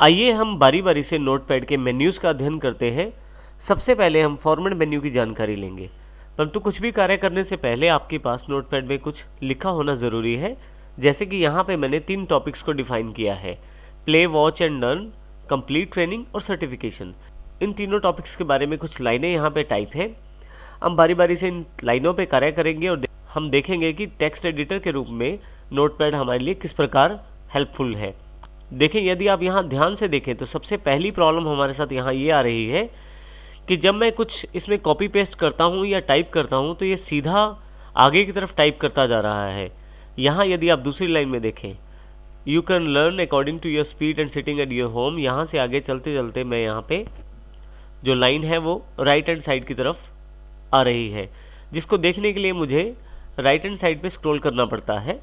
आइए हम बारी बारी से नोटपैड के मेन्यूज़ का अध्ययन करते हैं। सबसे पहले हम फॉर्मेट मेन्यू की जानकारी लेंगे, परंतु कुछ भी कार्य करने से पहले आपके पास नोटपैड में कुछ लिखा होना ज़रूरी है। जैसे कि यहाँ पे मैंने 3 टॉपिक्स को डिफाइन किया है: play, watch and learn, complete training और सर्टिफिकेशन। इन तीनों टॉपिक्स के बारे में कुछ लाइनें यहाँ पे टाइप हैं। हम बारी बारी से इन लाइनों पे कार्य करेंगे और हम देखेंगे कि टेक्स्ट एडिटर के रूप में नोटपैड हमारे लिए किस प्रकार हेल्पफुल है। देखें, यदि आप यहाँ ध्यान से देखें तो सबसे पहली प्रॉब्लम हमारे साथ यहाँ ये आ रही है कि जब मैं कुछ इसमें कॉपी पेस्ट करता हूँ या टाइप करता हूँ तो ये सीधा आगे की तरफ टाइप करता जा रहा है। यहाँ यदि आप दूसरी लाइन में देखें, you can learn according to your speed and sitting at your home, यहाँ से आगे चलते चलते मैं यहाँ पे जो लाइन है वो राइट हैंड साइड की तरफ आ रही है, जिसको देखने के लिए मुझे राइट हैंड साइड पे स्क्रॉल करना पड़ता है।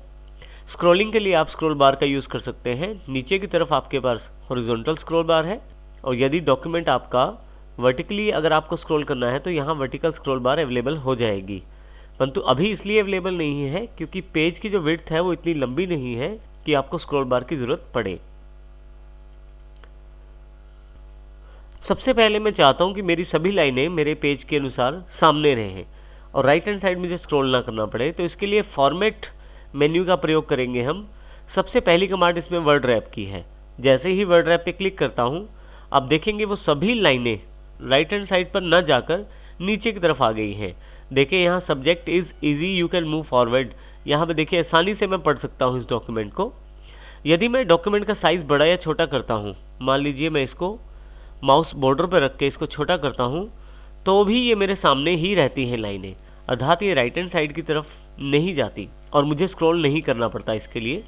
स्क्रॉलिंग के लिए आप स्क्रॉल बार का यूज़ कर सकते हैं। नीचे की तरफ आपके पास हॉरिजॉन्टल स्क्रॉल बार है, और यदि डॉक्यूमेंट आपका वर्टिकली अगर आपको स्क्रॉल करना है तो यहाँ वर्टिकल स्क्रॉल बार अवेलेबल हो जाएगी, परंतु अभी इसलिए अवेलेबल नहीं है क्योंकि पेज की जो विड्थ है वो इतनी लंबी नहीं है कि आपको स्क्रॉल बार की ज़रूरत पड़े। सबसे पहले मैं चाहता हूँ कि मेरी सभी लाइनें मेरे पेज के अनुसार सामने रहें और राइट हैंड साइड मुझे स्क्रॉल ना करना पड़े, तो इसके लिए फॉर्मेट मेन्यू का प्रयोग करेंगे हम। सबसे पहली कमांड इसमें वर्ड रैप की है। जैसे ही वर्ड रैप पे क्लिक करता हूँ, आप देखेंगे वो सभी लाइनें राइट हैंड साइड पर न जाकर नीचे की तरफ आ गई हैं। देखिए यहाँ subject is easy, you can move forward. यहाँ पे देखिए आसानी से मैं पढ़ सकता हूँ इस डॉक्यूमेंट को। यदि मैं डॉक्यूमेंट का साइज़ बड़ा या छोटा करता हूँ, मान लीजिए मैं इसको माउस बॉर्डर पर रख के इसको छोटा करता हूँ, तो भी ये मेरे सामने ही रहती हैं लाइनें, अर्थात ये राइट हैंड साइड की तरफ नहीं जाती और मुझे स्क्रॉल नहीं करना पड़ता इसके लिए।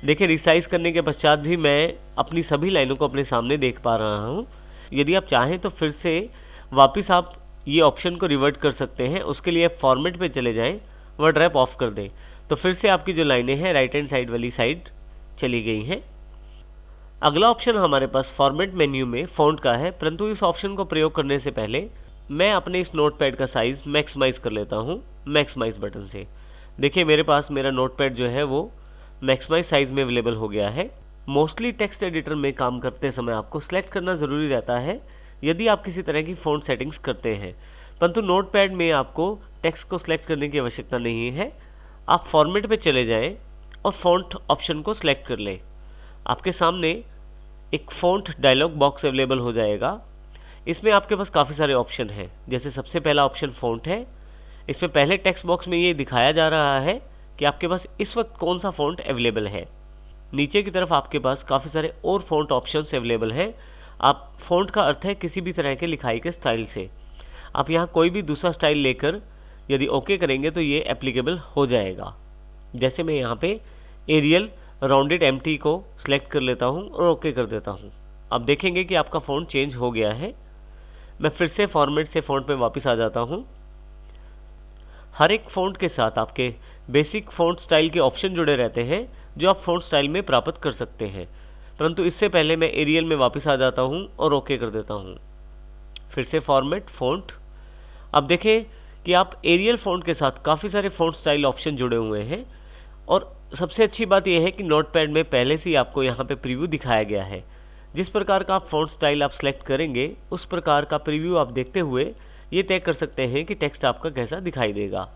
देखिए रिसाइज़ करने के पश्चात भी मैं अपनी सभी लाइनों को अपने सामने देख पा रहा हूँ। यदि आप चाहें तो फिर से वापस आप ये ऑप्शन को रिवर्ट कर सकते हैं। उसके लिए फॉर्मेट पे चले जाएं, वर्ड रैप ऑफ कर दें, तो फिर से आपकी जो लाइनें हैं राइट हैंड साइड वाली साइड चली गई हैं। अगला ऑप्शन हमारे पास फॉर्मेट मेन्यू में फ़ॉन्ट का है, परंतु इस ऑप्शन को प्रयोग करने से पहले मैं अपने इस नोटपैड का साइज़ मैक्सिमाइज़ कर लेता हूँ मैक्सिमाइज़ बटन से। देखिए मेरे पास मेरा नोटपैड जो है वो मैक्सिमाइज साइज़ में अवेलेबल हो गया है। मोस्टली टेक्स्ट एडिटर में काम करते समय आपको सेलेक्ट करना ज़रूरी रहता है यदि आप किसी तरह की फ़ॉन्ट सेटिंग्स करते हैं, परंतु नोटपैड में आपको टेक्स्ट को सिलेक्ट करने की आवश्यकता नहीं है। आप फॉर्मेट पे चले जाएं और फ़ॉन्ट ऑप्शन को सिलेक्ट कर लें। आपके सामने एक फ़ॉन्ट डायलॉग बॉक्स अवेलेबल हो जाएगा। इसमें आपके पास काफ़ी सारे ऑप्शन हैं। जैसे सबसे पहला ऑप्शन फ़ॉन्ट है। इसमें पहले टेक्स्ट बॉक्स में ये दिखाया जा रहा है कि आपके पास इस वक्त कौन सा फ़ॉन्ट अवेलेबल है। नीचे की तरफ आपके पास काफ़ी सारे और फ़ॉन्ट ऑप्शंस अवेलेबल हैं। आप फ़ॉन्ट का अर्थ है किसी भी तरह के लिखाई के स्टाइल से। आप यहाँ कोई भी दूसरा स्टाइल लेकर यदि ओके करेंगे तो ये एप्लीकेबल हो जाएगा। जैसे मैं यहाँ पे एरियल राउंडेड एम्प्टी को सिलेक्ट कर लेता हूँ और ओके कर देता हूँ। अब देखेंगे कि आपका फ़ॉन्ट चेंज हो गया है। मैं फिर से फॉर्मेट से फ़ॉन्ट पे वापस आ जाता हूँ। हर एक फ़ॉन्ट के साथ आपके बेसिक फ़ॉन्ट स्टाइल के ऑप्शन जुड़े रहते हैं जो आप फ़ॉन्ट स्टाइल में प्राप्त कर सकते हैं, परंतु इससे पहले मैं एरियल में वापस आ जाता हूँ और ओके कर देता हूँ। फिर से फॉर्मेट फ़ॉन्ट। अब देखें कि आप एरियल फ़ॉन्ट के साथ काफ़ी सारे फ़ॉन्ट स्टाइल ऑप्शन जुड़े हुए हैं, और सबसे अच्छी बात यह है कि नोटपैड में पहले से ही आपको यहाँ पे प्रीव्यू दिखाया गया है। जिस प्रकार का फ़ॉन्ट स्टाइल आप सेलेक्ट करेंगे उस प्रकार का प्रीव्यू आप देखते हुए ये तय कर सकते हैं कि टेक्स्ट आपका कैसा दिखाई देगा।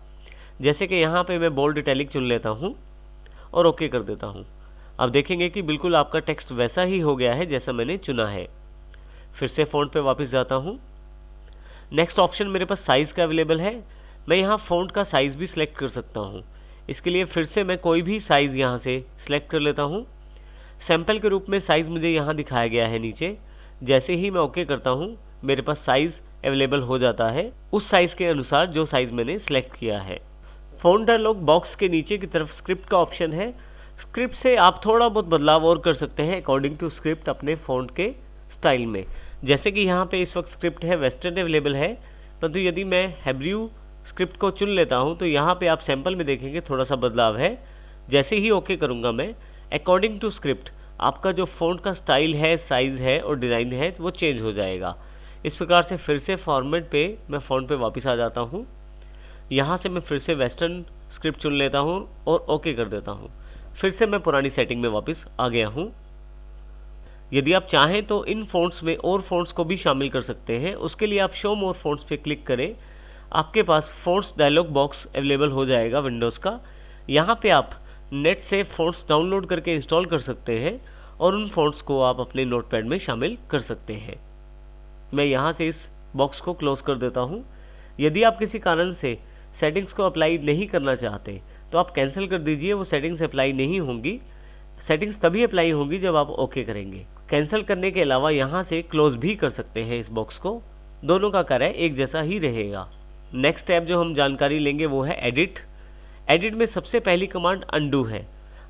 जैसे कि यहाँ पे मैं बोल्ड इटैलिक चुन लेता हूँ और ओके कर देता हूँ। अब देखेंगे कि बिल्कुल आपका टेक्स्ट वैसा ही हो गया है जैसा मैंने चुना है। फिर से फ़ॉन्ट पे वापस जाता हूँ। नेक्स्ट ऑप्शन मेरे पास साइज़ का अवेलेबल है। मैं यहाँ फ़ॉन्ट का साइज़ भी सिलेक्ट कर सकता हूँ। इसके लिए फिर से मैं कोई भी साइज़ यहाँ से सिलेक्ट कर लेता हूँ। सैम्पल के रूप में साइज़ मुझे यहाँ दिखाया गया है नीचे। जैसे ही मैं ओके करता हूँ मेरे पास साइज़ अवेलेबल हो जाता है उस साइज़ के अनुसार जो साइज़ मैंने सेलेक्ट किया है। फ़ॉन्ट डायलॉग बॉक्स के नीचे की तरफ स्क्रिप्ट का ऑप्शन है। स्क्रिप्ट से आप थोड़ा बहुत बदलाव और कर सकते हैं अकॉर्डिंग टू स्क्रिप्ट अपने फ़ॉन्ट के स्टाइल में। जैसे कि यहाँ पे इस वक्त स्क्रिप्ट है वेस्टर्न अवेलेबल है, परंतु यदि मैं हेब्रू स्क्रिप्ट को चुन लेता हूँ तो यहाँ पे आप सैम्पल में देखेंगे थोड़ा सा बदलाव है। जैसे ही ओके करूँगा मैं, अकॉर्डिंग टू स्क्रिप्ट आपका जो फ़ॉन्ट का स्टाइल है, साइज़ है और डिज़ाइन है वो चेंज हो जाएगा। इस प्रकार से फिर से फॉर्मेट पे मैं फ़ॉन्ट पे वापस आ जाता हूँ। यहाँ से मैं फिर से वेस्टर्न स्क्रिप्ट चुन लेता हूँ और ओके कर देता हूँ। फिर से मैं पुरानी सेटिंग में वापस आ गया हूँ। यदि आप चाहें तो इन फ़ॉन्ट्स में और फ़ॉन्ट्स को भी शामिल कर सकते हैं। उसके लिए आप शो मोर फ़ॉन्ट्स पे क्लिक करें, आपके पास फ़ॉन्ट्स डायलॉग बॉक्स अवेलेबल हो जाएगा विंडोज़ का। यहाँ पे आप नेट से फ़ॉन्ट्स डाउनलोड करके इंस्टॉल कर सकते हैं और उन फ़ॉन्ट्स को आप अपने नोटपैड में शामिल कर सकते हैं। मैं यहाँ से इस बॉक्स को क्लोज़ कर देता हूँ। यदि आप किसी कारण से सेटिंग्स को अप्लाई नहीं करना चाहते तो आप कैंसिल कर दीजिए, वो सेटिंग्स अप्लाई नहीं होंगी। सेटिंग्स तभी अप्लाई होंगी जब आप ओके करेंगे। कैंसिल करने के अलावा यहाँ से क्लोज़ भी कर सकते हैं इस बॉक्स को, दोनों का कार्य एक जैसा ही रहेगा। नेक्स्ट टैब जो हम जानकारी लेंगे वो है एडिट। एडिट में सबसे पहली कमांड अनडू है।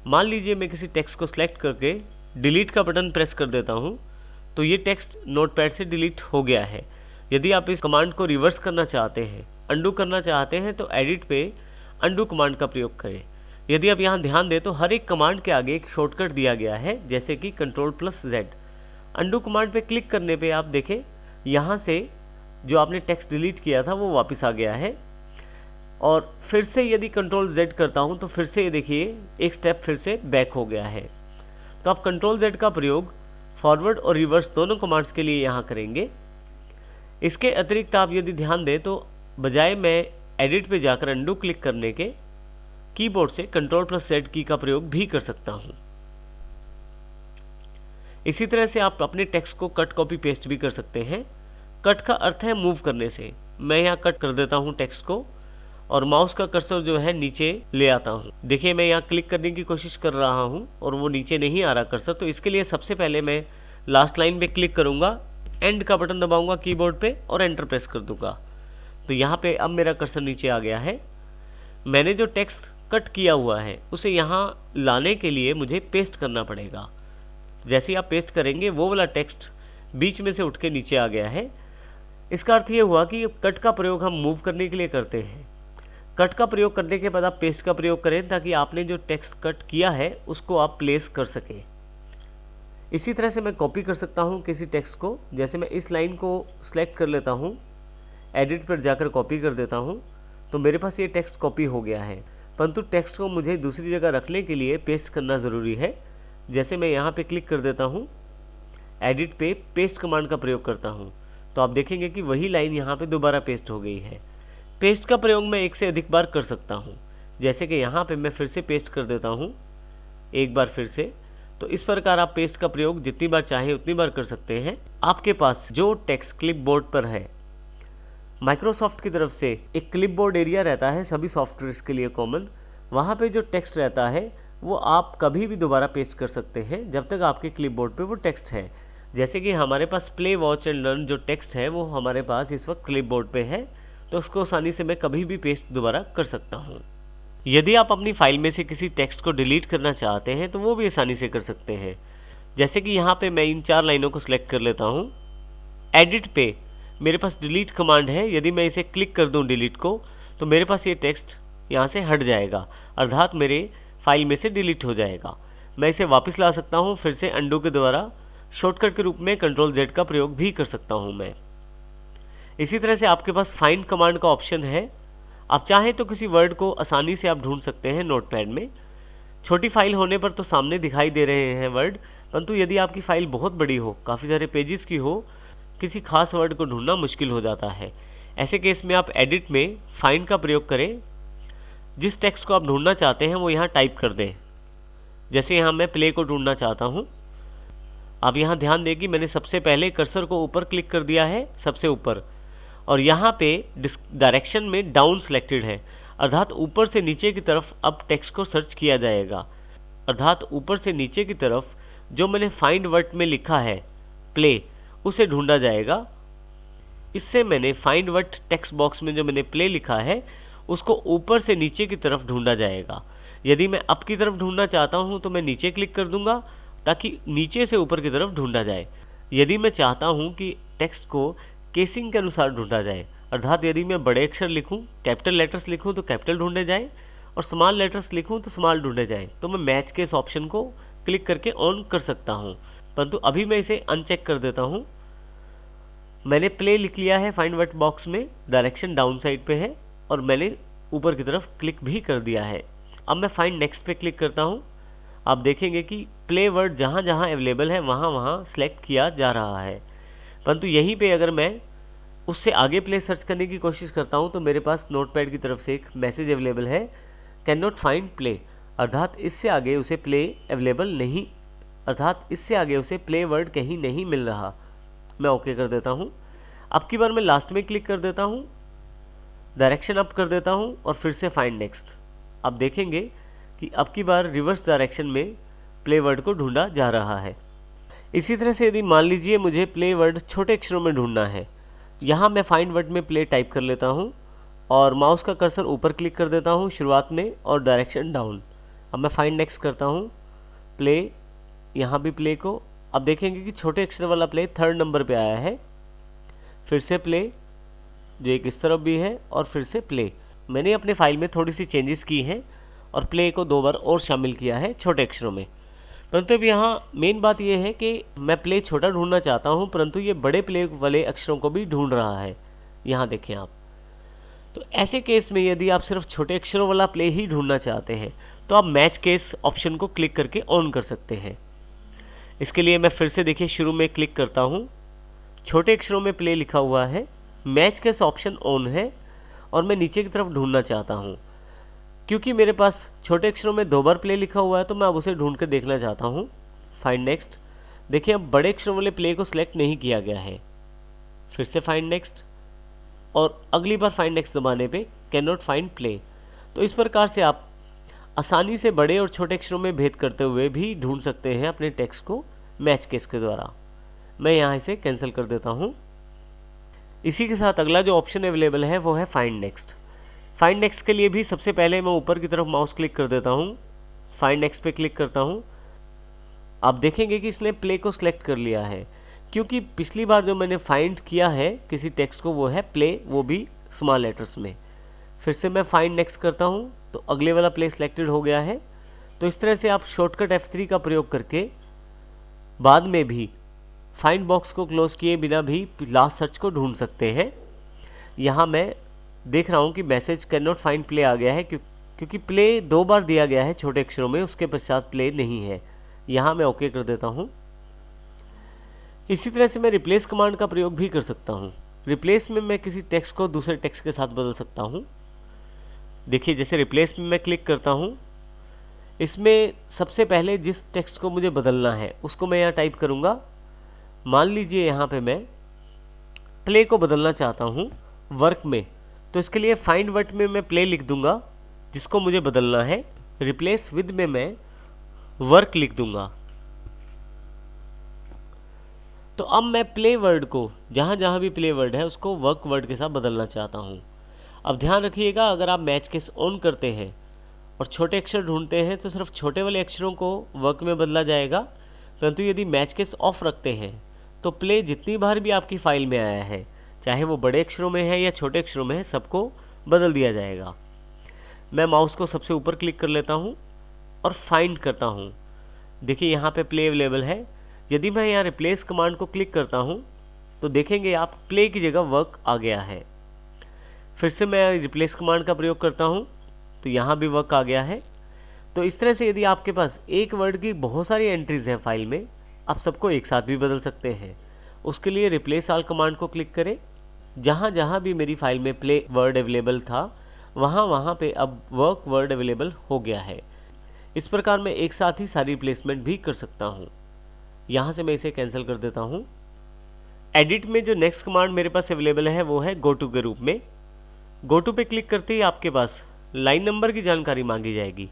मान लीजिए मैं किसी टेक्स्ट को सिलेक्ट करके डिलीट का बटन प्रेस कर देता हूँ तो ये टेक्स्ट नोटपैड से डिलीट हो गया है। यदि आप इस कमांड को रिवर्स करना चाहते हैं, अनडू करना चाहते हैं, तो एडिट पे अनडू कमांड का प्रयोग करें। यदि आप यहाँ ध्यान दें तो हर एक कमांड के आगे एक शॉर्टकट दिया गया है, जैसे कि Ctrl+Z। अनडू कमांड पे क्लिक करने पे आप देखें यहाँ से जो आपने टेक्स्ट डिलीट किया था वो वापस आ गया है। और फिर से यदि Ctrl+Z करता हूँ तो फिर से ये देखिए एक स्टेप फिर से बैक हो गया है। तो आप Ctrl+Z का प्रयोग फॉरवर्ड और रिवर्स दोनों कमांड्स के लिए यहाँ करेंगे। इसके अतिरिक्त आप यदि ध्यान दें तो बजाय मैं एडिट पे जाकर अनडू क्लिक करने के कीबोर्ड से Ctrl+Z की का प्रयोग भी कर सकता हूँ। इसी तरह से आप अपने टेक्स्ट को कट कॉपी पेस्ट भी कर सकते हैं। कट का अर्थ है मूव करने से। मैं यहाँ कट कर देता हूँ टेक्स्ट को और माउस का कर्सर जो है नीचे ले आता हूँ। देखिए मैं यहाँ क्लिक करने की कोशिश कर रहा हूँ और वो नीचे नहीं आ रहा कर्सर। तो इसके लिए सबसे पहले मैं लास्ट लाइन पे क्लिक करूँगा, एंड का बटन दबाऊँगा कीबोर्ड पे और एंटर प्रेस कर दूँगा। तो यहाँ पे अब मेरा कर्सर नीचे आ गया है। मैंने जो टेक्स्ट कट किया हुआ है उसे यहाँ लाने के लिए मुझे पेस्ट करना पड़ेगा। जैसे ही आप पेस्ट करेंगे वो वाला टेक्स्ट बीच में से उठ के नीचे आ गया है। इसका अर्थ ये हुआ कि कट का प्रयोग हम मूव करने के लिए करते हैं। कट का प्रयोग करने के बाद आप पेस्ट का प्रयोग करें ताकि आपने जो टेक्स्ट कट किया है उसको आप प्लेस कर सकें। इसी तरह से मैं कॉपी कर सकता हूँ किसी टेक्स्ट को। जैसे मैं इस लाइन को सिलेक्ट कर लेता हूँ, एडिट पर जाकर कॉपी कर देता हूँ तो मेरे पास ये टेक्स्ट कॉपी हो गया है। परंतु टेक्स्ट को मुझे दूसरी जगह रखने के लिए पेस्ट करना ज़रूरी है। जैसे मैं यहाँ पे क्लिक कर देता हूँ, एडिट पे पेस्ट कमांड का प्रयोग करता हूँ तो आप देखेंगे कि वही लाइन यहाँ पे दोबारा पेस्ट हो गई है। पेस्ट का प्रयोग मैं एक से अधिक बार कर सकता हूँ। जैसे कि यहाँ पे मैं फिर से पेस्ट कर देता हूँ एक बार फिर से। तो इस प्रकार आप पेस्ट का प्रयोग जितनी बार चाहे उतनी बार कर सकते हैं। आपके पास जो टेक्स्ट क्लिपबोर्ड पर है, माइक्रोसॉफ्ट की तरफ से एक क्लिपबोर्ड एरिया रहता है सभी सॉफ्टवेयर्स के लिए कॉमन। वहाँ पे जो टेक्स्ट रहता है वो आप कभी भी दोबारा पेस्ट कर सकते हैं जब तक आपके क्लिपबोर्ड पे वो टेक्स्ट है। जैसे कि हमारे पास प्ले वॉच एंड लर्न जो टेक्स्ट है वो हमारे पास इस वक्त क्लिपबोर्ड पे है, तो उसको आसानी से मैं कभी भी पेस्ट दोबारा कर सकता हूँ। यदि आप अपनी फाइल में से किसी टेक्स्ट को डिलीट करना चाहते हैं तो वो भी आसानी से कर सकते हैं। जैसे कि यहाँ पे मैं इन 4 लाइनों को सिलेक्ट कर लेता हूँ। एडिट पे मेरे पास डिलीट कमांड है। यदि मैं इसे क्लिक कर दूँ डिलीट को तो मेरे पास ये टेक्स्ट यहाँ से हट जाएगा, अर्थात मेरे फाइल में से डिलीट हो जाएगा। मैं इसे वापस ला सकता हूँ फिर से अनडू के द्वारा। शॉर्टकट के रूप में Ctrl+Z का प्रयोग भी कर सकता हूँ मैं। इसी तरह से आपके पास फाइंड कमांड का ऑप्शन है। आप चाहें तो किसी वर्ड को आसानी से आप ढूंढ सकते हैं नोटपैड में। छोटी फाइल होने पर तो सामने दिखाई दे रहे हैं वर्ड, परंतु यदि आपकी फाइल बहुत बड़ी हो, काफ़ी सारे पेजेस की हो, किसी खास वर्ड को ढूंढना मुश्किल हो जाता है। ऐसे केस में आप एडिट में फाइंड का प्रयोग करें। जिस टेक्स्ट को आप ढूंढना चाहते हैं वो यहाँ टाइप कर दें। जैसे यहाँ मैं प्ले को ढूंढना चाहता हूँ। आप यहाँ ध्यान दें कि मैंने सबसे पहले कर्सर को ऊपर क्लिक कर दिया है, सबसे ऊपर, और यहाँ पे डायरेक्शन में डाउन सिलेक्टेड है, अर्थात ऊपर से नीचे की तरफ अब टेक्स्ट को सर्च किया जाएगा। अर्थात ऊपर से नीचे की तरफ जो मैंने फाइंड वर्ड में लिखा है प्ले, उसे ढूंढा जाएगा। इससे मैंने फाइंड वर्ड टेक्स्ट बॉक्स में जो मैंने प्ले लिखा है उसको ऊपर से नीचे की तरफ ढूंढा जाएगा। यदि मैं अप की तरफ ढूंढना चाहता हूं तो मैं नीचे क्लिक कर दूंगा ताकि नीचे से ऊपर की तरफ ढूंढा जाए। यदि मैं चाहता हूं कि टेक्स्ट को केसिंग के अनुसार ढूंढा जाए, अर्थात यदि मैं बड़े अक्षर लिखूं, कैपिटल लेटर्स लिखूं तो कैपिटल ढूंढे जाए और स्मॉल लेटर्स लिखूं तो स्मॉल ढूंढे जाए, तो मैं मैच के इस ऑप्शन को क्लिक करके ऑन कर सकता हूँ। परंतु अभी मैं इसे अनचेक कर देता हूँ। मैंने प्ले लिख लिया है फाइंड वर्ड बॉक्स में, डायरेक्शन डाउन साइड पे है और मैंने ऊपर की तरफ क्लिक भी कर दिया है। अब मैं फाइंड नेक्स्ट पे क्लिक करता हूँ। आप देखेंगे कि प्ले वर्ड जहाँ जहाँ अवेलेबल है वहाँ वहाँ सेलेक्ट किया जा रहा है। परंतु यहीं पे अगर मैं उससे आगे प्ले सर्च करने की कोशिश करता हूँ तो मेरे पास नोटपैड की तरफ से एक मैसेज अवेलेबल है, कैन नॉट फाइंड प्ले, अर्थात इससे आगे उसे प्ले अवेलेबल नहीं, अर्थात इससे आगे उसे प्ले वर्ड कहीं नहीं मिल रहा। मैं ओके कर देता हूँ। अब की बार मैं लास्ट में क्लिक कर देता हूँ, डायरेक्शन अप कर देता हूँ और फिर से फाइंड नेक्स्ट। आप देखेंगे कि अब की बार रिवर्स डायरेक्शन में प्ले वर्ड को ढूंढा जा रहा है। इसी तरह से यदि मान लीजिए मुझे प्ले वर्ड छोटे अक्षरों में ढूंढना है, यहाँ मैं फाइंड वर्ड में प्ले टाइप कर लेता हूँ और माउस का कर्सर ऊपर क्लिक कर देता हूँ शुरुआत में और डायरेक्शन डाउन। अब मैं फाइंड नेक्स्ट करता हूँ, प्ले, यहाँ भी प्ले को, अब देखेंगे कि छोटे अक्षर वाला प्ले 3rd नंबर पे आया है। फिर से प्ले जो एक इस तरफ भी है और फिर से प्ले। मैंने अपने फाइल में थोड़ी सी चेंजेस की हैं और प्ले को 2 बार और शामिल किया है छोटे अक्षरों में। परंतु अब यहाँ मेन बात यह है कि मैं प्ले छोटा ढूंढना चाहता हूँ, परंतु ये बड़े प्ले वाले अक्षरों को भी ढूंढ रहा है। यहाँ देखें आप। तो ऐसे केस में यदि आप सिर्फ छोटे अक्षरों वाला प्ले ही ढूंढना चाहते हैं तो आप मैच केस ऑप्शन को क्लिक करके ऑन कर सकते हैं। इसके लिए मैं फिर से देखिए शुरू में क्लिक करता हूँ, छोटे अक्षरों में प्ले लिखा हुआ है, मैच केस ऑप्शन ऑन है और मैं नीचे की तरफ ढूंढना चाहता हूँ। क्योंकि मेरे पास छोटे अक्षरों में 2 बार प्ले लिखा हुआ है तो मैं अब उसे ढूंढ कर देखना चाहता हूँ। Find next. देखिए अब बड़े अक्षरों वाले प्ले को सिलेक्ट नहीं किया गया है। फिर से फाइंड नेक्स्ट और अगली बार फाइंड नेक्स्ट दबाने पे कैन नॉट फाइंड प्ले। तो इस प्रकार से आप आसानी से बड़े और छोटे अक्षरों में भेद करते हुए भी ढूंढ सकते हैं अपने टेक्स्ट को मैच केस के द्वारा। मैं यहाँ इसे कैंसिल कर देता हूँ। इसी के साथ अगला जो ऑप्शन अवेलेबल है वो है फाइंड नेक्स्ट। फाइंड नेक्स्ट के लिए भी सबसे पहले मैं ऊपर की तरफ माउस क्लिक कर देता हूँ, फाइंड नेक्स्ट पे क्लिक करता हूँ। आप देखेंगे कि इसने प्ले को सिलेक्ट कर लिया है, क्योंकि पिछली बार जो मैंने फाइंड किया है किसी टेक्स्ट को वो है प्ले, वो भी स्मॉल लेटर्स में। फिर से मैं फाइंड नेक्स्ट करता हूँ तो अगले वाला प्ले सिलेक्टेड हो गया है। तो इस तरह से आप शॉर्टकट F3 का प्रयोग करके बाद में भी फाइंड बॉक्स को क्लोज किए बिना भी लास्ट सर्च को ढूंढ सकते हैं। यहाँ मैं देख रहा हूँ कि message can not find play आ गया है क्योंकि प्ले 2 बार दिया गया है छोटे अक्षरों में, उसके पश्चात प्ले नहीं है। यहाँ मैं ओके कर देता हूँ। इसी तरह से मैं रिप्लेस कमांड का प्रयोग भी कर सकता हूँ। रिप्लेस में मैं किसी टेक्स्ट को दूसरे टेक्स्ट के साथ बदल सकता हूँ। देखिए जैसे रिप्लेस में मैं क्लिक करता हूँ, इसमें सबसे पहले जिस टेक्स्ट को मुझे बदलना है उसको मैं यहाँ टाइप करूँगा। मान लीजिए यहाँ पे मैं प्ले को बदलना चाहता हूँ वर्क में, तो इसके लिए फाइंड वर्ड में मैं प्ले लिख दूंगा जिसको मुझे बदलना है। रिप्लेस विद में मैं वर्क लिख दूंगा। तो अब मैं प्ले वर्ड को जहाँ जहाँ भी प्ले वर्ड है उसको वर्क वर्ड के साथ बदलना चाहता हूँ। अब ध्यान रखिएगा, अगर आप मैच केस ऑन करते हैं और छोटे अक्षर ढूंढते हैं तो सिर्फ छोटे वाले अक्षरों को वर्क में बदला जाएगा, परंतु यदि मैच केस ऑफ रखते हैं तो प्ले जितनी बार भी आपकी फाइल में आया है, चाहे वो बड़े अक्षरों में है या छोटे अक्षरों में है, सबको बदल दिया जाएगा। मैं माउस को सबसे ऊपर क्लिक कर लेता हूँ और फाइंड करता हूँ। देखिए यहाँ पे प्ले अवेलेबल है। यदि मैं यहाँ रिप्लेस कमांड को क्लिक करता हूँ तो देखेंगे आप प्ले की जगह वर्क आ गया है। फिर से मैं रिप्लेस कमांड का प्रयोग करता हूँ तो यहाँ भी वर्क आ गया है। तो इस तरह से यदि आपके पास एक वर्ड की बहुत सारी एंट्रीज हैं फाइल में, आप सबको एक साथ भी बदल सकते हैं। उसके लिए रिप्लेस ऑल कमांड को क्लिक करें। जहाँ जहाँ भी मेरी फाइल में प्ले वर्ड अवेलेबल था वहाँ वहाँ पे अब वर्क वर्ड अवेलेबल हो गया है। इस प्रकार मैं एक साथ ही सारी रिप्लेसमेंट भी कर सकता हूँ। यहाँ से मैं इसे कैंसिल कर देता हूँ। एडिट में जो नेक्स्ट कमांड मेरे पास अवेलेबल है वो है गो टू के रूप में। गो टू पे क्लिक करते ही आपके पास लाइन नंबर की जानकारी मांगी जाएगी।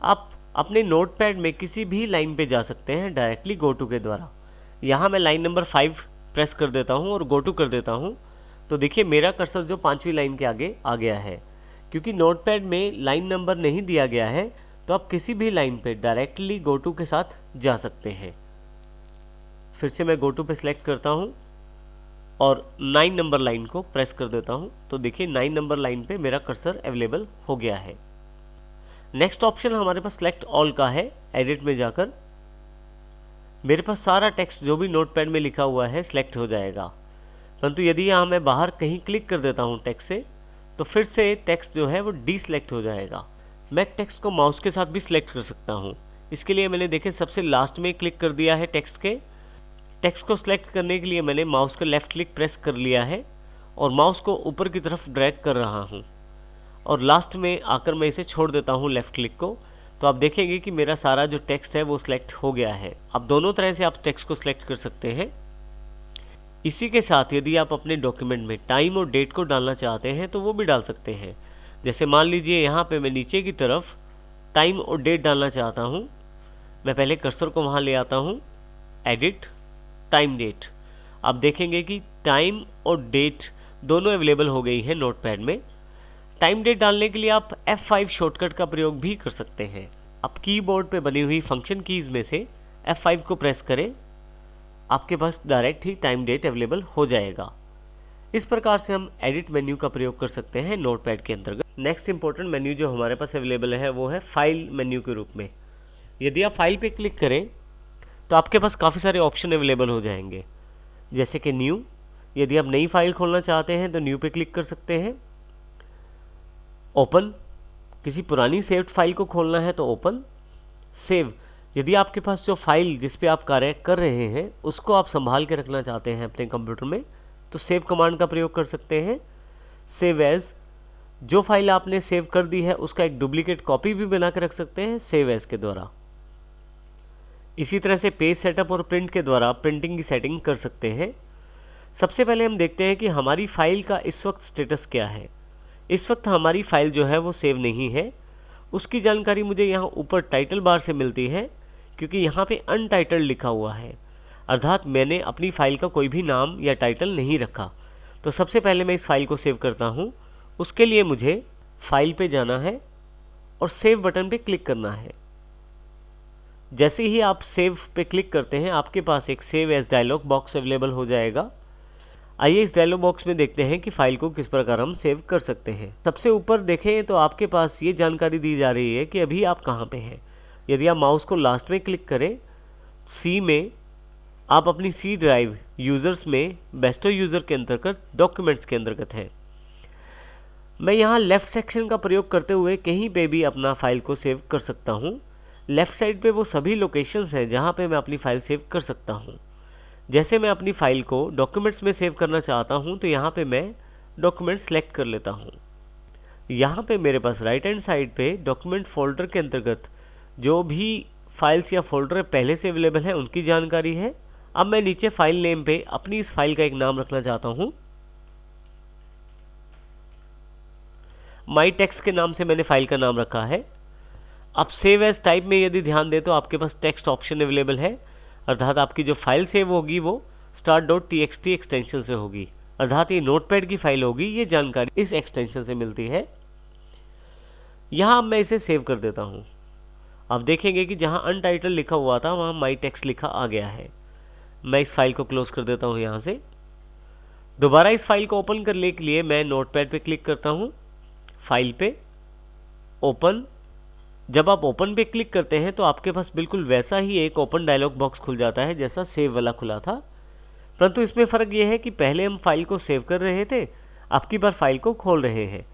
आप अपने नोटपैड में किसी भी लाइन पे जा सकते हैं डायरेक्टली गो टू के द्वारा। यहाँ मैं लाइन नंबर 5 प्रेस कर देता हूँ और गो टू कर देता हूँ। तो देखिए मेरा कर्सर जो 5वीं लाइन के आगे आ गया है। क्योंकि नोटपैड में लाइन नंबर नहीं दिया गया है तो आप किसी भी लाइन पे डायरेक्टली गो टू के साथ जा सकते हैं। फिर से मैं गो टू पे सिलेक्ट करता हूँ और 9 नंबर लाइन को प्रेस कर देता हूँ। तो देखिए 9 नंबर लाइन पे मेरा कर्सर अवेलेबल हो गया है। नेक्स्ट ऑप्शन हमारे पास सेलेक्ट ऑल का है। एडिट में जाकर मेरे पास सारा टेक्स्ट जो भी नोटपैड में लिखा हुआ है सिलेक्ट हो जाएगा। परंतु यदि यहाँ मैं बाहर कहीं क्लिक कर देता हूँ टेक्स्ट से तो फिर से टेक्स्ट जो है वो डी सिलेक्ट हो जाएगा। मैं टेक्स्ट को माउस के साथ भी सिलेक्ट कर सकता हूँ। इसके लिए मैंने देखे सबसे लास्ट में क्लिक कर दिया है टेक्स्ट के। टेक्स्ट को सिलेक्ट करने के लिए मैंने माउस का लेफ़्ट क्लिक प्रेस कर लिया है और माउस को ऊपर की तरफ ड्रैग कर रहा हूँ और लास्ट में आकर मैं इसे छोड़ देता हूँ लेफ़्ट क्लिक को। तो आप देखेंगे कि मेरा सारा जो टेक्स्ट है वो सिलेक्ट हो गया है। अब दोनों तरह से आप टेक्स्ट को सिलेक्ट कर सकते हैं। इसी के साथ यदि आप अपने डॉक्यूमेंट में टाइम और डेट को डालना चाहते हैं तो वो भी डाल सकते हैं। जैसे मान लीजिए यहाँ पे मैं नीचे की तरफ टाइम और डेट डालना चाहता हूँ। मैं पहले कर्सर को वहाँ ले आता हूँ, एडिट, टाइम डेट। आप देखेंगे कि टाइम और डेट दोनों अवेलेबल हो गई है नोटपैड में। टाइम डेट डालने के लिए आप F5 शॉर्टकट का प्रयोग भी कर सकते हैं। आप कीबोर्ड पे बनी हुई फंक्शन कीज़ में से F5 को प्रेस करें, आपके पास डायरेक्ट ही टाइम डेट अवेलेबल हो जाएगा। इस प्रकार से हम एडिट मेन्यू का प्रयोग कर सकते हैं नोटपैड के अंतर्गत। नेक्स्ट इंपॉर्टेंट मेन्यू जो हमारे पास अवेलेबल है वो है फाइल मेन्यू के रूप में। यदि आप फाइल पे क्लिक करें तो आपके पास काफ़ी सारे ऑप्शन अवेलेबल हो जाएंगे, जैसे कि न्यू। यदि आप नई फाइल खोलना चाहते हैं तो न्यू पे क्लिक कर सकते हैं। ओपन, किसी पुरानी सेव्ड फाइल को खोलना है तो ओपन। सेव, यदि आपके पास जो फाइल जिस पे आप कार्य कर रहे हैं उसको आप संभाल के रखना चाहते हैं अपने कंप्यूटर में तो सेव कमांड का प्रयोग कर सकते हैं। सेव एज, जो फाइल आपने सेव कर दी है उसका एक डुप्लीकेट कॉपी भी बना के रख सकते हैं सेव एज के द्वारा। इसी तरह से पेज सेटअप और प्रिंट के द्वारा प्रिंटिंग की सेटिंग कर सकते हैं। सबसे पहले हम देखते हैं कि हमारी फाइल का इस वक्त स्टेटस क्या है। इस वक्त हमारी फाइल जो है वो सेव नहीं है। उसकी जानकारी मुझे यहाँ ऊपर टाइटल बार से मिलती है, क्योंकि यहाँ पे अनटाइटल्ड लिखा हुआ है, अर्थात मैंने अपनी फ़ाइल का कोई भी नाम या टाइटल नहीं रखा। तो सबसे पहले मैं इस फाइल को सेव करता हूँ। उसके लिए मुझे फाइल पे जाना है और सेव बटन पे क्लिक करना है। जैसे ही आप सेव पे क्लिक करते हैं आपके पास एक save as dialog box available हो जाएगा। आइए इस डायलॉग बॉक्स में देखते हैं कि फाइल को किस प्रकार हम सेव कर सकते हैं। सबसे ऊपर देखें तो आपके पास ये जानकारी दी जा रही है कि अभी आप कहाँ पे हैं। यदि आप माउस को लास्ट में क्लिक करें, सी में, आप अपनी सी ड्राइव यूज़र्स में बेस्टो यूज़र के अंतर्गत डॉक्यूमेंट्स के अंतर्गत हैं। मैं यहाँ लेफ़्ट सेक्शन का प्रयोग करते हुए कहीं पे भी अपना फ़ाइल को सेव कर सकता हूँ। लेफ़्ट साइड पे वो सभी लोकेशंस हैं जहाँ पे मैं अपनी फ़ाइल सेव कर सकता हूँ। जैसे मैं अपनी फ़ाइल को डॉक्यूमेंट्स में सेव करना चाहता हूँ तो यहाँ पे मैं डॉक्यूमेंट सेलेक्ट कर लेता हूँ। यहाँ पे मेरे पास राइट हैंड साइड पे डॉक्यूमेंट फोल्डर के अंतर्गत जो भी फाइल्स या फोल्डर पहले से अवेलेबल है उनकी जानकारी है। अब मैं नीचे फाइल नेम पे अपनी इस फाइल का एक नाम रखना चाहता हूँ। माई टेक्स्ट के नाम से मैंने फाइल का नाम रखा है। अब सेव एज टाइप में यदि ध्यान दें तो आपके पास टेक्स्ट ऑप्शन अवेलेबल है, अर्थात आपकी जो फाइल सेव होगी वो start.txt एक्सटेंशन से होगी, अर्थात ये नोटपैड की फाइल होगी। ये जानकारी इस एक्सटेंशन से मिलती है। यहाँ अब मैं इसे सेव कर देता हूँ। आप देखेंगे कि जहाँ अनटाइटल लिखा हुआ था वहाँ माई टेक्स्ट लिखा आ गया है। मैं इस फाइल को क्लोज कर देता हूँ। यहाँ से दोबारा इस फाइल को ओपन करने के लिए मैं नोटपैड पे क्लिक करता हूँ, फाइल पे, ओपन। जब आप ओपन पे क्लिक करते हैं तो आपके पास बिल्कुल वैसा ही एक ओपन डायलॉग बॉक्स खुल जाता है जैसा सेव वाला खुला था, परंतु इसमें फ़र्क ये है कि पहले हम फाइल को सेव कर रहे थे, अब की बार फाइल को खोल रहे हैं।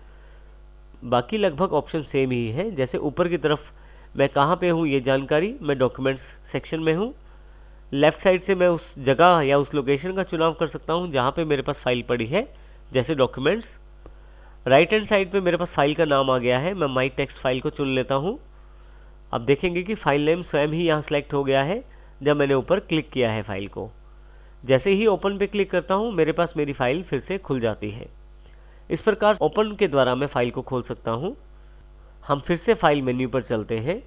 बाकी लगभग ऑप्शन सेम ही है। जैसे ऊपर की तरफ मैं कहाँ पे हूँ ये जानकारी, मैं डॉक्यूमेंट्स सेक्शन में हूँ। लेफ़्ट साइड से मैं उस जगह या उस लोकेशन का चुनाव कर सकता हूँ जहाँ पे मेरे पास फाइल पड़ी है, जैसे डॉक्यूमेंट्स। राइट हैंड साइड पे मेरे पास फाइल का नाम आ गया है, मैं माई टेक्स्ट फाइल को चुन लेता हूँ। अब देखेंगे कि फाइल नेम स्वयं ही यहाँ सेलेक्ट हो गया है जब मैंने ऊपर क्लिक किया है फाइल को। जैसे ही ओपन पे क्लिक करता हूँ मेरे पास मेरी फ़ाइल फिर से खुल जाती है। इस प्रकार ओपन के द्वारा मैं फ़ाइल को खोल सकता हूँ। हम फिर से फाइल मेन्यू पर चलते हैं।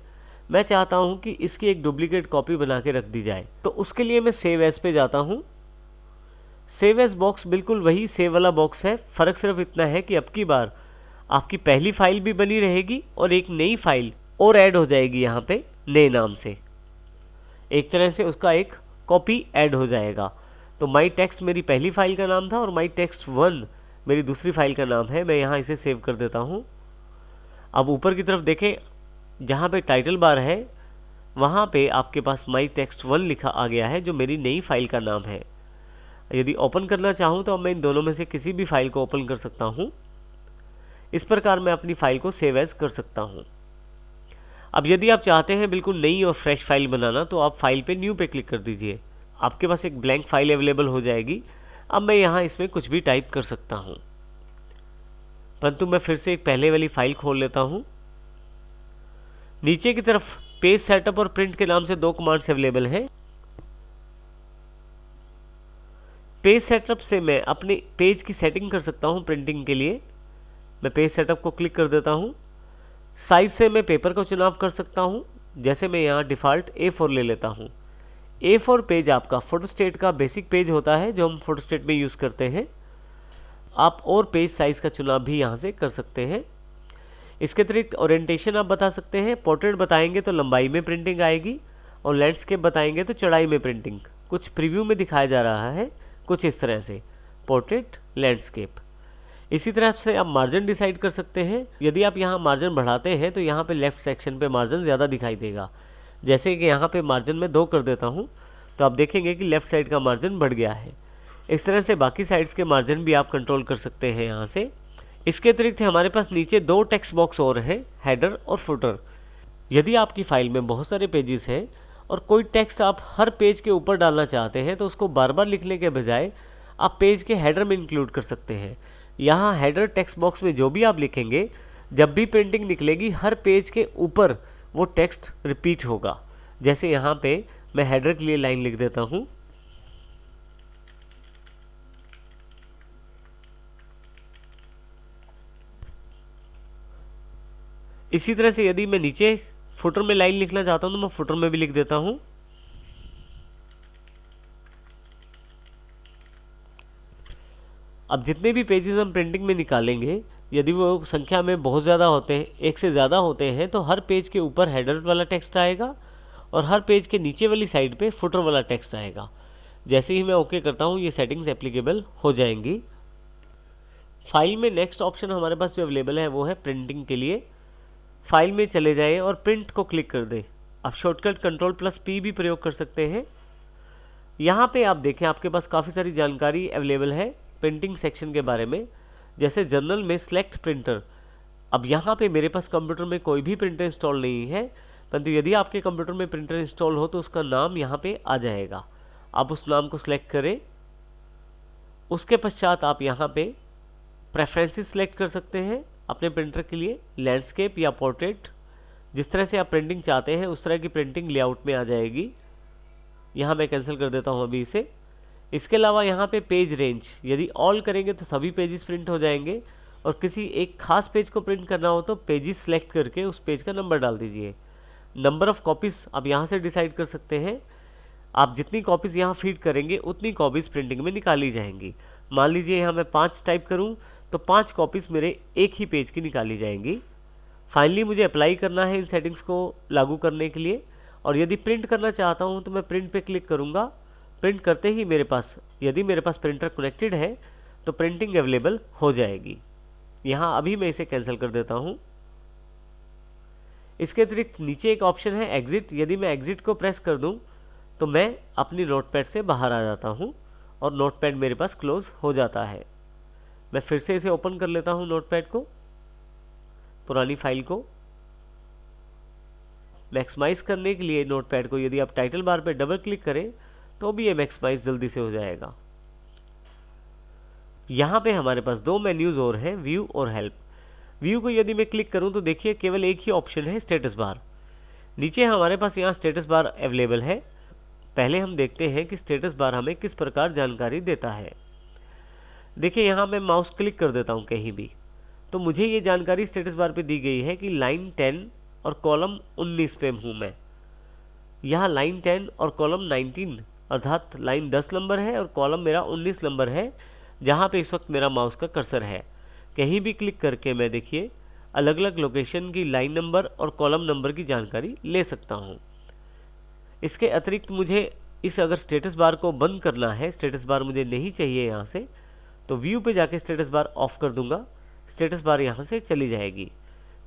मैं चाहता हूँ कि इसकी एक डुप्लीकेट कॉपी बना के रख दी जाए, तो उसके लिए मैं सेव एज पे जाता हूँ। सेव एज बॉक्स बिल्कुल वही सेव वाला बॉक्स है, फ़र्क सिर्फ इतना है कि अब की बार आपकी पहली फ़ाइल भी बनी रहेगी और एक नई फ़ाइल और ऐड हो जाएगी यहाँ पे नए नाम से। एक तरह से उसका एक कॉपी ऐड हो जाएगा। तो माई टेक्स्ट मेरी पहली फ़ाइल का नाम था और माई टेक्स्ट 1 मेरी दूसरी फ़ाइल का नाम है। मैं यहाँ इसे सेव कर देता हूँ। अब ऊपर की तरफ देखें, जहाँ पे टाइटल बार है वहाँ पे आपके पास माई टेक्स्ट 1 लिखा आ गया है, जो मेरी नई फ़ाइल का नाम है। यदि ओपन करना चाहूँ तो अब मैं इन दोनों में से किसी भी फ़ाइल को ओपन कर सकता हूँ। इस प्रकार मैं अपनी फ़ाइल को सेव एज कर सकता हूँ। अब यदि आप चाहते हैं बिल्कुल नई और फ्रेश फाइल बनाना, तो आप फाइल पे न्यू पे क्लिक कर दीजिए, आपके पास एक ब्लैंक फाइल अवेलेबल हो जाएगी। अब मैं यहाँ इसमें कुछ भी टाइप कर सकता हूँ, परंतु मैं फिर से एक पहले वाली फाइल खोल लेता हूँ। नीचे की तरफ पेज सेटअप और प्रिंट के नाम से दो कमांड्स अवेलेबल हैं। पेज सेटअप से मैं अपने पेज की सेटिंग कर सकता हूँ प्रिंटिंग के लिए। मैं पेज सेटअप को क्लिक कर देता हूँ। साइज से मैं पेपर का चुनाव कर सकता हूँ, जैसे मैं यहाँ डिफ़ॉल्ट A4 ले लेता हूँ। A4 पेज आपका फोटोस्टेट का बेसिक पेज होता है जो हम फोटोस्टेट में यूज़ करते हैं। आप और पेज साइज़ का चुनाव भी यहाँ से कर सकते हैं। इसके अतिरिक्त ओरिएंटेशन आप बता सकते हैं। पोर्ट्रेट बताएंगे तो लंबाई में प्रिंटिंग आएगी, और लैंडस्केप बताएंगे तो चौड़ाई में प्रिंटिंग। कुछ प्रीव्यू में दिखाया जा रहा है कुछ इस तरह से, पोर्ट्रेट, लैंडस्केप। इसी तरह से आप मार्जिन डिसाइड कर सकते हैं। यदि आप यहाँ मार्जिन बढ़ाते हैं तो यहाँ पे लेफ़्ट सेक्शन पे मार्जिन ज़्यादा दिखाई देगा। जैसे कि यहाँ पे मार्जिन में 2 कर देता हूँ तो आप देखेंगे कि लेफ़्ट साइड का मार्जिन बढ़ गया है। इस तरह से बाकी साइड्स के मार्जिन भी आप कंट्रोल कर सकते हैं यहाँ से। इसके अतिरिक्त हमारे पास नीचे 2 टेक्स्ट बॉक्स और हैं, हेडर और फुटर। यदि आपकी फ़ाइल में बहुत सारे पेजेस हैं और कोई टेक्स्ट आप हर पेज के ऊपर डालना चाहते हैं, तो उसको बार बार लिखने के बजाय आप पेज के हेडर में इंक्लूड कर सकते हैं। यहाँ हेडर टेक्स्ट बॉक्स में जो भी आप लिखेंगे, जब भी प्रिंटिंग निकलेगी हर पेज के ऊपर वो टेक्स्ट रिपीट होगा। जैसे यहाँ पे मैं हेडर के लिए लाइन लिख देता हूँ, इसी तरह से यदि मैं नीचे फुटर में लाइन लिखना चाहता हूँ तो मैं फुटर में भी लिख देता हूँ। अब जितने भी पेजेस हम प्रिंटिंग में निकालेंगे, यदि वो संख्या में बहुत ज़्यादा होते हैं, एक से ज़्यादा होते हैं, तो हर पेज के ऊपर हेडर वाला टेक्स्ट आएगा और हर पेज के नीचे वाली साइड पे फुटर वाला टेक्स्ट आएगा। जैसे ही मैं ओके करता हूँ ये सेटिंग्स एप्लीकेबल हो जाएंगी। फाइल में नेक्स्ट ऑप्शन हमारे पास जो अवेलेबल है वो है प्रिंटिंग के लिए। फाइल में चले जाएं और प्रिंट को क्लिक कर दें। आप शॉर्टकट Ctrl+P भी प्रयोग कर सकते हैं। यहाँ पे आप देखें आपके पास काफ़ी सारी जानकारी अवेलेबल है प्रिंटिंग सेक्शन के बारे में, जैसे जर्नल में सेलेक्ट प्रिंटर। अब यहाँ पे मेरे पास कंप्यूटर में कोई भी प्रिंटर इंस्टॉल नहीं है, परंतु यदि आपके कंप्यूटर में प्रिंटर इंस्टॉल हो तो उसका नाम यहाँ पे आ जाएगा। आप उस नाम को सिलेक्ट करें। उसके पश्चात आप यहाँ पे प्रेफरेंसेस सिलेक्ट कर सकते हैं अपने प्रिंटर के लिए, लैंडस्केप या पोर्ट्रेट। जिस तरह से आप प्रिंटिंग चाहते हैं उस तरह की प्रिंटिंग लेआउट में आ जाएगी। यहाँ मैं कैंसिल कर देता हूँ अभी इसे। इसके अलावा यहाँ पे पेज रेंज, यदि ऑल करेंगे तो सभी पेजेस प्रिंट हो जाएंगे, और किसी एक खास पेज को प्रिंट करना हो तो पेजेस सेलेक्ट करके उस पेज का नंबर डाल दीजिए। नंबर ऑफ़ कॉपीज़ आप यहाँ से डिसाइड कर सकते हैं। आप जितनी कॉपीज़ यहाँ फीड करेंगे उतनी कॉपीज़ प्रिंटिंग में निकाली जाएंगी। मान लीजिए यहाँ मैं 5 टाइप करूँ तो 5 कॉपीज़ मेरे एक ही पेज की निकाली जाएंगी। फाइनली मुझे अप्लाई करना है इन सेटिंग्स को लागू करने के लिए, और यदि प्रिंट करना चाहता हूँ तो मैं प्रिंट पे क्लिक करूँगा। प्रिंट करते ही मेरे पास, यदि मेरे पास प्रिंटर कनेक्टेड है तो प्रिंटिंग अवेलेबल हो जाएगी। यहाँ अभी मैं इसे कैंसिल कर देता हूँ। इसके अतिरिक्त नीचे एक ऑप्शन है एग्ज़िट। यदि मैं एग्ज़िट को प्रेस कर दूँ तो मैं अपनी नोटपैड से बाहर आ जाता हूँ और नोटपैड मेरे पास क्लोज़ हो जाता है। मैं फिर से इसे ओपन कर लेता हूँ नोटपैड को, पुरानी फाइल को। मैक्सिमाइज़ करने के लिए नोटपैड को यदि आप टाइटल बार पे डबल क्लिक करें तो भी ये मैक्सिमाइज़ जल्दी से हो जाएगा। यहाँ पे हमारे पास 2 मेन्यूज़ और हैं, व्यू और हेल्प। व्यू को यदि मैं क्लिक करूँ तो देखिए केवल एक ही ऑप्शन है, स्टेटस बार। नीचे हमारे पास यहाँ स्टेटस बार अवेलेबल है। पहले हम देखते हैं कि स्टेटस बार हमें किस प्रकार जानकारी देता है। देखिए यहाँ मैं माउस क्लिक कर देता हूँ कहीं भी, तो मुझे ये जानकारी स्टेटस बार पे दी गई है कि लाइन 10 और कॉलम 19 पे हूँ मैं। यहाँ लाइन 10 और कॉलम 19 अर्थात लाइन 10 नंबर है और कॉलम मेरा 19 नंबर है, जहाँ पे इस वक्त मेरा माउस का कर्सर है। कहीं भी क्लिक करके मैं देखिए अलग अलग लोकेशन की लाइन नंबर और कॉलम नंबर की जानकारी ले सकता हूँ। इसके अतिरिक्त मुझे अगर स्टेटस बार को बंद करना है, स्टेटस बार मुझे नहीं चाहिए यहाँ से, तो व्यू पे जाके स्टेटस बार ऑफ कर दूंगा। स्टेटस बार यहाँ से चली जाएगी।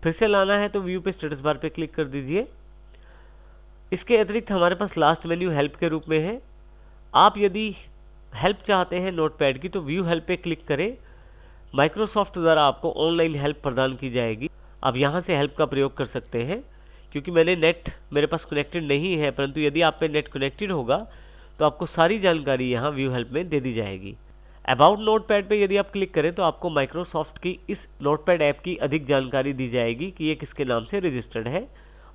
फिर से लाना है तो व्यू पे स्टेटस बार पे क्लिक कर दीजिए। इसके अतिरिक्त हमारे पास लास्ट मेन्यू हेल्प के रूप में है। आप यदि हेल्प चाहते हैं नोटपैड की तो व्यू हेल्प पे क्लिक करें। माइक्रोसॉफ्ट द्वारा आपको ऑनलाइन हेल्प प्रदान की जाएगी। आप यहाँ से हेल्प का प्रयोग कर सकते हैं। क्योंकि मैंने नेट मेरे पास कनेक्टेड नहीं है, परंतु यदि आप पे नेट कनेक्टेड होगा तो आपको सारी जानकारी यहाँ व्यू हेल्प में दे दी जाएगी। अबाउट नोटपैड पे यदि आप क्लिक करें तो आपको माइक्रोसॉफ्ट की इस नोटपैड ऐप की अधिक जानकारी दी जाएगी कि ये किसके नाम से रजिस्टर्ड है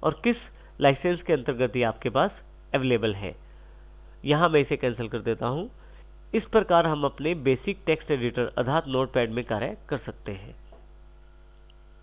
और किस लाइसेंस के अंतर्गत ये आपके पास अवेलेबल है। यहाँ मैं इसे कैंसिल कर देता हूँ। इस प्रकार हम अपने बेसिक टेक्स्ट एडिटर अर्थात नोटपैड में कार्य कर सकते हैं।